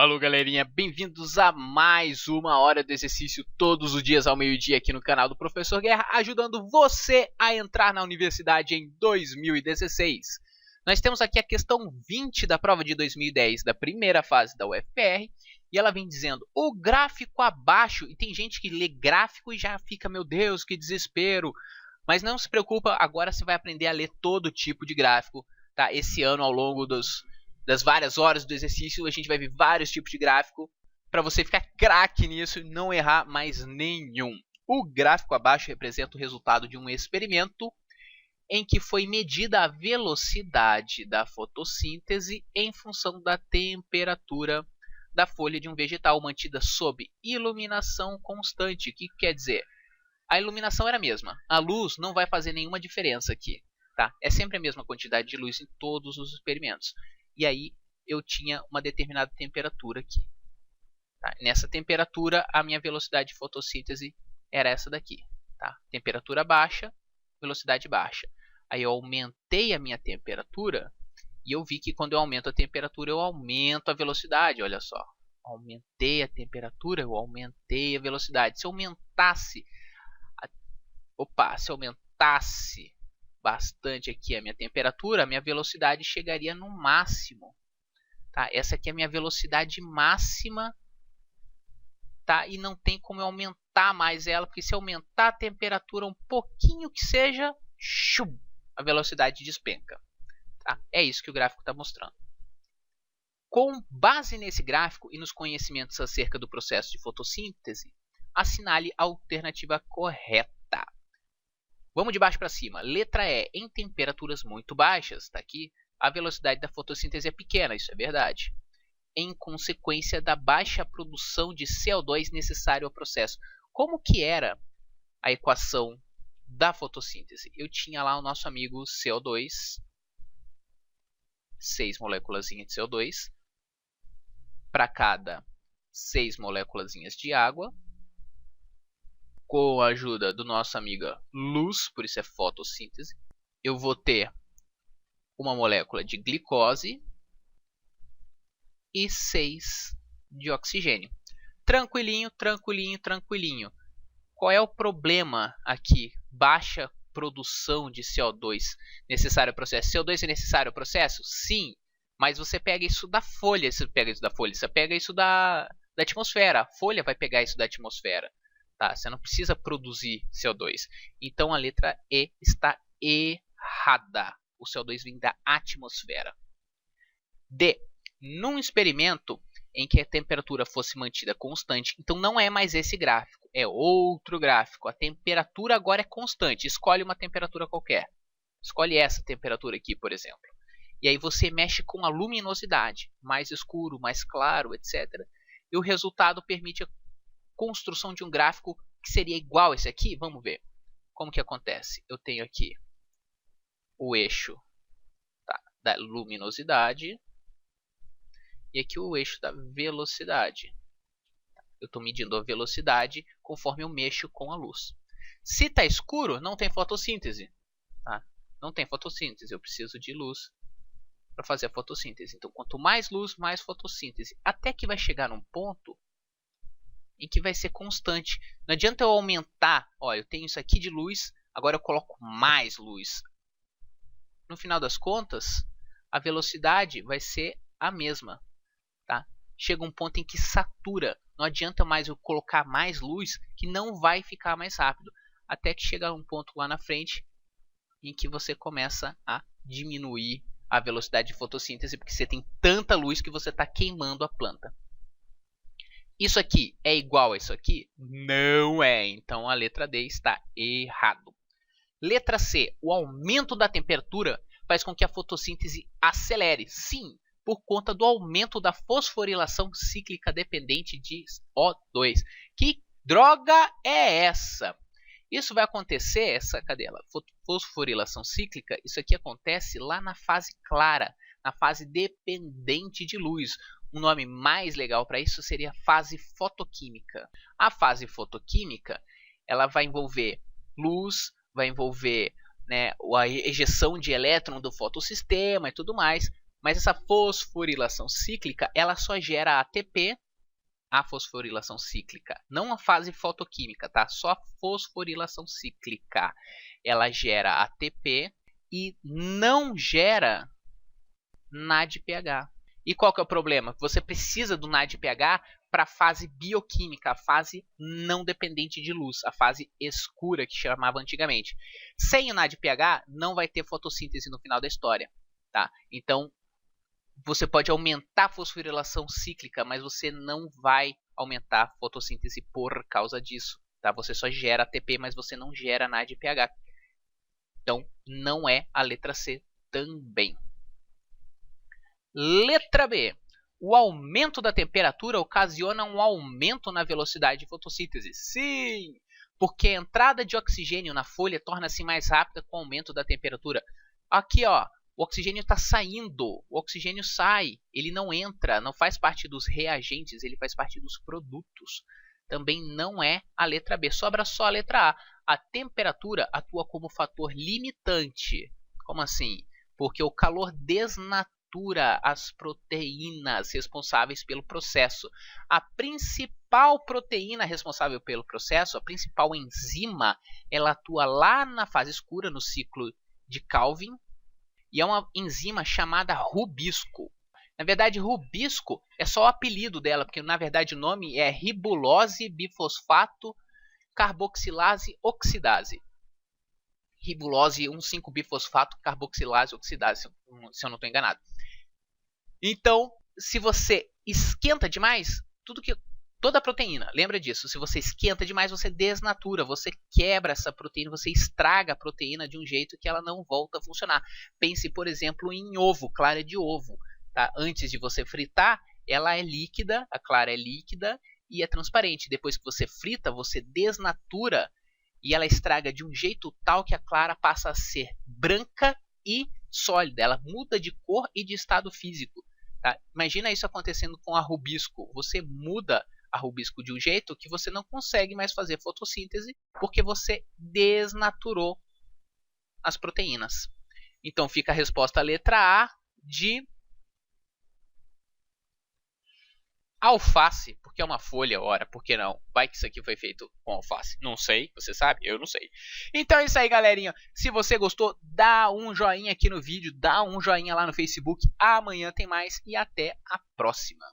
Falou, galerinha, bem-vindos a mais uma hora de exercício todos os dias ao meio-dia aqui no canal do Professor Guerra, ajudando você a entrar na universidade em 2016. Nós temos aqui a questão 20 da prova de 2010 da primeira fase da UFPR e ela vem dizendo o gráfico abaixo, e tem gente que lê gráfico e já fica, meu Deus, que desespero, mas não se preocupa, agora você vai aprender a ler todo tipo de gráfico, tá? Esse ano, ao longo das várias horas do exercício, a gente vai ver vários tipos de gráfico para você ficar craque nisso e não errar mais nenhum. O gráfico abaixo representa o resultado de um experimento em que foi medida a velocidade da fotossíntese em função da temperatura da folha de um vegetal mantida sob iluminação constante. O que quer dizer? A iluminação era a mesma. A luz não vai fazer nenhuma diferença aqui, tá? É sempre a mesma quantidade de luz em todos os experimentos. E aí eu tinha uma determinada temperatura aqui. Tá? Nessa temperatura, a minha velocidade de fotossíntese era essa daqui. Tá? Temperatura baixa, velocidade baixa. Aí eu aumentei a minha temperatura e eu vi que quando eu aumento a temperatura, eu aumento a velocidade. Olha só. Aumentei a temperatura, eu aumentei a velocidade. Se eu aumentasse bastante aqui a minha temperatura, a minha velocidade chegaria no máximo. Tá? Essa aqui é a minha velocidade máxima, tá? E não tem como eu aumentar mais ela, porque se aumentar a temperatura um pouquinho que seja, a velocidade despenca. Tá? É isso que o gráfico está mostrando. Com base nesse gráfico e nos conhecimentos acerca do processo de fotossíntese, assinale a alternativa correta. Vamos de baixo para cima. Letra E. Em temperaturas muito baixas, está aqui, a velocidade da fotossíntese é pequena, isso é verdade. Em consequência da baixa produção de CO2 necessário ao processo. Como que era a equação da fotossíntese? Eu tinha lá o nosso amigo CO2, 6 moléculas de CO2, para cada 6 moléculas de água. Com a ajuda do nosso amigo luz, por isso é fotossíntese, eu vou ter uma molécula de glicose e 6 de oxigênio. Tranquilinho, tranquilinho, tranquilinho. Qual é o problema aqui? Baixa produção de CO2 necessário ao processo. CO2 é necessário ao processo? Sim, mas você pega isso da folha, você pega isso da atmosfera. A folha vai pegar isso da atmosfera. Tá? Você não precisa produzir CO2. Então a letra E está errada. O CO2 vem da atmosfera. D. Num experimento em que a temperatura fosse mantida constante, então não é mais esse gráfico, é outro gráfico. A temperatura agora é constante. Escolhe uma temperatura qualquer. Escolhe essa temperatura aqui, por exemplo. E aí você mexe com a luminosidade, mais escuro, mais claro, etc. E o resultado permite a construção de um gráfico que seria igual a esse aqui. Vamos ver como que acontece. Eu tenho aqui o eixo, tá, da luminosidade e aqui o eixo da velocidade. Eu estou medindo a velocidade conforme eu mexo com a luz. Se está escuro, não tem fotossíntese. Tá? Não tem fotossíntese, eu preciso de luz para fazer a fotossíntese. Então, quanto mais luz, mais fotossíntese. Até que vai chegar num ponto em que vai ser constante. Não adianta eu aumentar, ó, eu tenho isso aqui de luz, agora eu coloco mais luz. No final das contas, a velocidade vai ser a mesma. Tá? Chega um ponto em que satura. Não adianta mais eu colocar mais luz, que não vai ficar mais rápido. Até que chega um ponto lá na frente em que você começa a diminuir a velocidade de fotossíntese, porque você tem tanta luz que você está queimando a planta. Isso aqui é igual a isso aqui? Não é. Então a letra D está errado. Letra C. O aumento da temperatura faz com que a fotossíntese acelere. Sim, por conta do aumento da fosforilação cíclica dependente de O2. Que droga é essa? Isso vai acontecer, cadê ela? Fosforilação cíclica, isso aqui acontece lá na fase clara, na fase dependente de luz. Um nome mais legal para isso seria fase fotoquímica. A fase fotoquímica, ela vai envolver luz, vai envolver, né, a ejeção de elétron do fotossistema e tudo mais. Mas essa fosforilação cíclica, ela só gera ATP, a fosforilação cíclica, não a fase fotoquímica, tá? Só a fosforilação cíclica. Ela gera ATP e não gera NADPH. E qual que é o problema? Você precisa do NADPH para a fase bioquímica, a fase não dependente de luz, a fase escura que chamava antigamente. Sem o NADPH não vai ter fotossíntese no final da história, tá? Então você pode aumentar a fosforilação cíclica, mas você não vai aumentar a fotossíntese por causa disso, tá? Você só gera ATP, mas você não gera NADPH. Então não é a letra C também. Letra B. O aumento da temperatura ocasiona um aumento na velocidade de fotossíntese. Sim, porque a entrada de oxigênio na folha torna-se mais rápida com o aumento da temperatura. Aqui, ó, o oxigênio está saindo. O oxigênio sai, ele não entra, não faz parte dos reagentes, ele faz parte dos produtos. Também não é a letra B, sobra só a letra A. A temperatura atua como fator limitante. Como assim? Porque o calor desnatura as proteínas responsáveis pelo processo. A principal proteína responsável pelo processo, a principal enzima, ela atua lá na fase escura, no ciclo de Calvin, e é uma enzima chamada rubisco. Na verdade, rubisco é só o apelido dela, porque na verdade o nome é ribulose bifosfato carboxilase oxidase. Ribulose 1,5-bifosfato carboxilase oxidase, se eu não estou enganado. Então, se você esquenta demais, toda a proteína, lembra disso, se você esquenta demais, você desnatura, você quebra essa proteína, você estraga a proteína de um jeito que ela não volta a funcionar. Pense, por exemplo, em ovo, clara de ovo. Tá? Antes de você fritar, ela é líquida, a clara é líquida e é transparente. Depois que você frita, você desnatura e ela estraga de um jeito tal que a clara passa a ser branca e sólida. Ela muda de cor e de estado físico. Tá? Imagina isso acontecendo com a rubisco. Você muda a rubisco de um jeito que você não consegue mais fazer fotossíntese porque você desnaturou as proteínas. Então fica a resposta a letra A de alface, porque é uma folha, ora, por que não? Vai que isso aqui foi feito com alface. Não sei, você sabe? Eu não sei. Então é isso aí, galerinha. Se você gostou, dá um joinha aqui no vídeo, dá um joinha lá no Facebook. Amanhã tem mais e até a próxima.